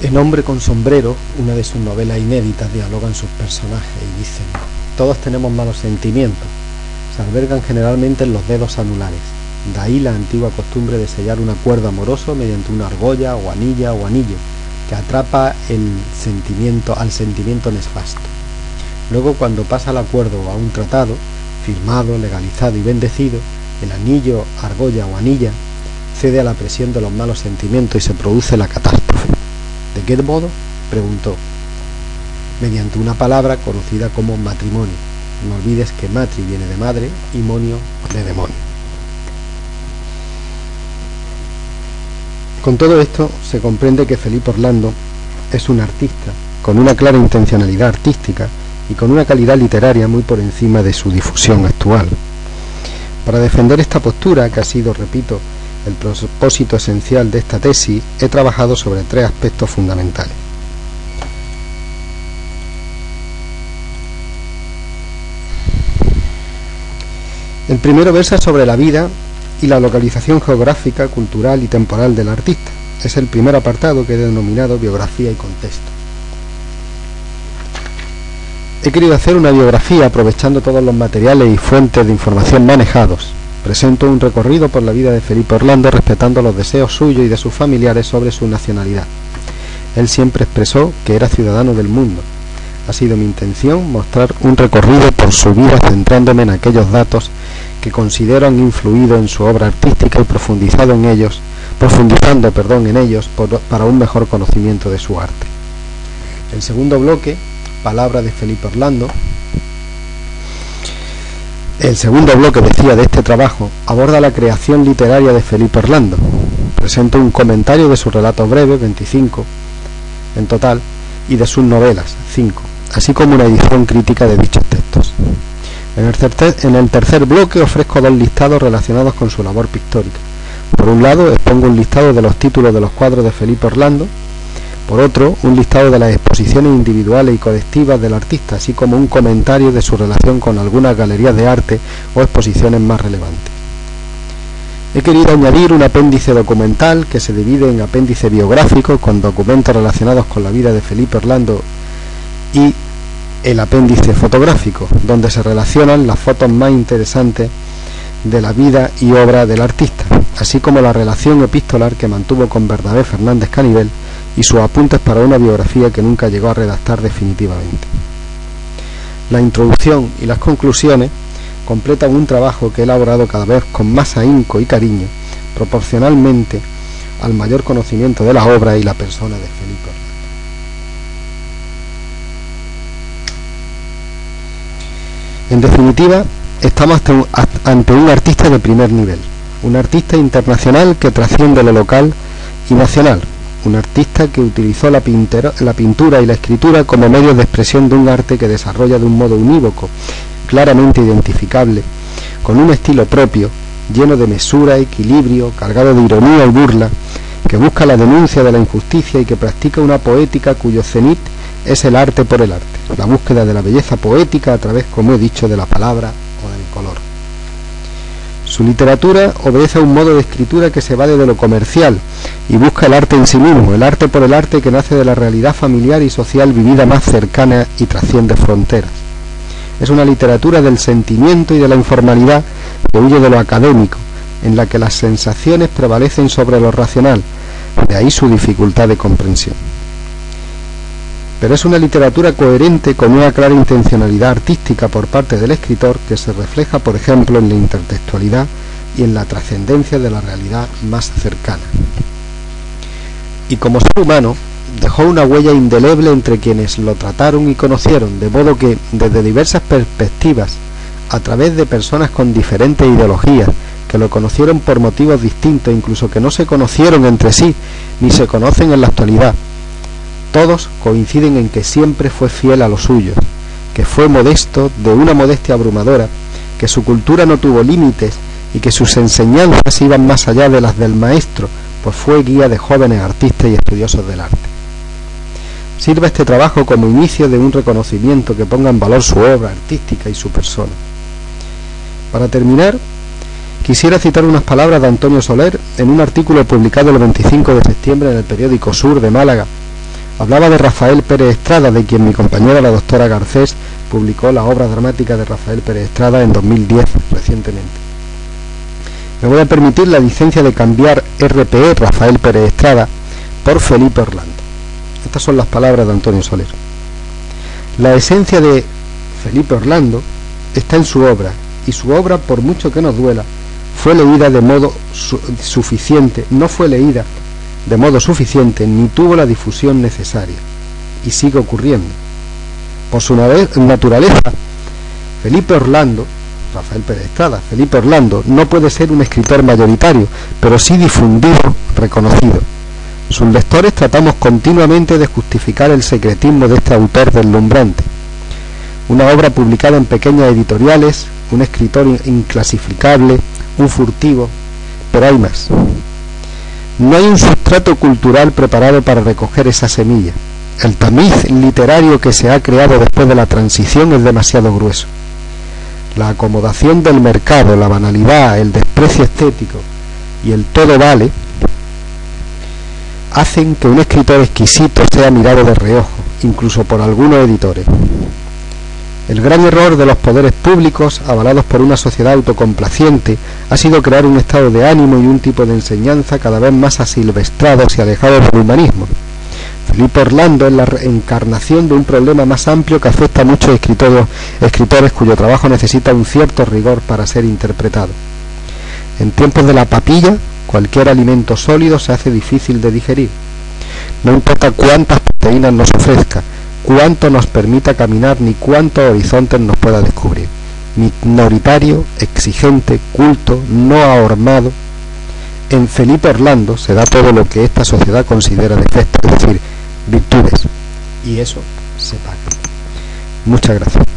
En Hombre con sombrero, una de sus novelas inéditas, dialogan sus personajes y dicen: todos tenemos malos sentimientos, se albergan generalmente en los dedos anulares, de ahí la antigua costumbre de sellar un acuerdo amoroso mediante una argolla o anilla o anillo que atrapa al sentimiento nefasto. Luego, cuando pasa el acuerdo a un tratado, firmado, legalizado y bendecido, el anillo, argolla o anilla cede a la presión de los malos sentimientos y se produce la catástrofe. ¿De qué modo?, preguntó. Mediante una palabra conocida como matrimonio. No olvides que matri viene de madre y monio de demonio. Con todo esto se comprende que Felipe Orlando es un artista con una clara intencionalidad artística y con una calidad literaria muy por encima de su difusión actual. Para defender esta postura, que ha sido, repito, el propósito esencial de esta tesis, he trabajado sobre tres aspectos fundamentales. El primero versa sobre la vida y la localización geográfica, cultural y temporal del artista. Es el primer apartado que he denominado biografía y contexto. He querido hacer una biografía aprovechando todos los materiales y fuentes de información manejados. Presento un recorrido por la vida de Felipe Orlando respetando los deseos suyos y de sus familiares sobre su nacionalidad. Él siempre expresó que era ciudadano del mundo. Ha sido mi intención mostrar un recorrido por su vida centrándome en aquellos datos que considero han influido en su obra artística y profundizando en ellos para un mejor conocimiento de su arte. El segundo bloque, Palabra de Felipe Orlando. El segundo bloque, decía, de este trabajo aborda la creación literaria de Felipe Orlando. Presento un comentario de sus relatos breves, 25 en total, y de sus novelas, 5, así como una edición crítica de dichos textos. En el tercer bloque ofrezco dos listados relacionados con su labor pictórica. Por un lado, expongo un listado de los títulos de los cuadros de Felipe Orlando. Por otro, un listado de las exposiciones individuales y colectivas del artista, así como un comentario de su relación con algunas galerías de arte o exposiciones más relevantes. He querido añadir un apéndice documental que se divide en apéndice biográfico con documentos relacionados con la vida de Felipe Orlando y el apéndice fotográfico, donde se relacionan las fotos más interesantes de la vida y obra del artista, así como la relación epistolar que mantuvo con Bernabé Fernández Canivel y sus apuntes para una biografía que nunca llegó a redactar definitivamente. La introducción y las conclusiones completan un trabajo que he elaborado cada vez con más ahínco y cariño, proporcionalmente al mayor conocimiento de la obra y la persona de Felipe Orlando. En definitiva, estamos ante un artista de primer nivel, un artista internacional que trasciende lo local y nacional, un artista que utilizó la pintura y la escritura como medios de expresión de un arte que desarrolla de un modo unívoco, claramente identificable, con un estilo propio, lleno de mesura, equilibrio, cargado de ironía y burla, que busca la denuncia de la injusticia y que practica una poética cuyo cenit es el arte por el arte, la búsqueda de la belleza poética a través, como he dicho, de la palabra o del color. Su literatura obedece a un modo de escritura que se evade de lo comercial y busca el arte en sí mismo, el arte por el arte que nace de la realidad familiar y social vivida más cercana y trasciende fronteras. Es una literatura del sentimiento y de la informalidad que huye de lo académico, en la que las sensaciones prevalecen sobre lo racional, de ahí su dificultad de comprensión. Pero es una literatura coherente con una clara intencionalidad artística por parte del escritor que se refleja, por ejemplo, en la intertextualidad y en la trascendencia de la realidad más cercana. Y como ser humano, dejó una huella indeleble entre quienes lo trataron y conocieron, de modo que, desde diversas perspectivas, a través de personas con diferentes ideologías, que lo conocieron por motivos distintos, incluso que no se conocieron entre sí, ni se conocen en la actualidad, todos coinciden en que siempre fue fiel a lo suyo, que fue modesto, de una modestia abrumadora, que su cultura no tuvo límites y que sus enseñanzas iban más allá de las del maestro, pues fue guía de jóvenes artistas y estudiosos del arte. Sirva este trabajo como inicio de un reconocimiento que ponga en valor su obra artística y su persona. Para terminar, quisiera citar unas palabras de Antonio Soler en un artículo publicado el 25 de septiembre en el periódico Sur de Málaga, Hablaba de Rafael Pérez Estrada, de quien mi compañera la doctora Garcés publicó la obra dramática de Rafael Pérez Estrada en 2010 recientemente. Me voy a permitir la licencia de cambiar RPE, Rafael Pérez Estrada, por Felipe Orlando. Estas son las palabras de Antonio Soler. La esencia de Felipe Orlando está en su obra, y su obra, por mucho que nos duela, fue leída de modo suficiente, no fue leída de modo suficiente, ni tuvo la difusión necesaria, y sigue ocurriendo. Por su naturaleza, Felipe Orlando, Rafael Pérez Estrada, Felipe Orlando, no puede ser un escritor mayoritario, pero sí difundido, reconocido. Sus lectores tratamos continuamente de justificar el secretismo de este autor deslumbrante. Una obra publicada en pequeñas editoriales, un escritor inclasificable, un furtivo, pero hay más. No hay un sustrato cultural preparado para recoger esa semilla. El tamiz literario que se ha creado después de la transición es demasiado grueso. La acomodación del mercado, la banalidad, el desprecio estético y el todo vale hacen que un escritor exquisito sea mirado de reojo, incluso por algunos editores. El gran error de los poderes públicos, avalados por una sociedad autocomplaciente, ha sido crear un estado de ánimo y un tipo de enseñanza cada vez más asilvestrados y alejados del humanismo. Felipe Orlando es la encarnación de un problema más amplio que afecta a muchos escritores cuyo trabajo necesita un cierto rigor para ser interpretado. En tiempos de la papilla, cualquier alimento sólido se hace difícil de digerir. No importa cuántas proteínas nos ofrezca, cuánto nos permita caminar, ni cuántos horizontes nos pueda descubrir. Minoritario, exigente, culto, no ahormado. En Felipe Orlando se da todo lo que esta sociedad considera defectos, es decir, virtudes. Y eso se paga. Muchas gracias.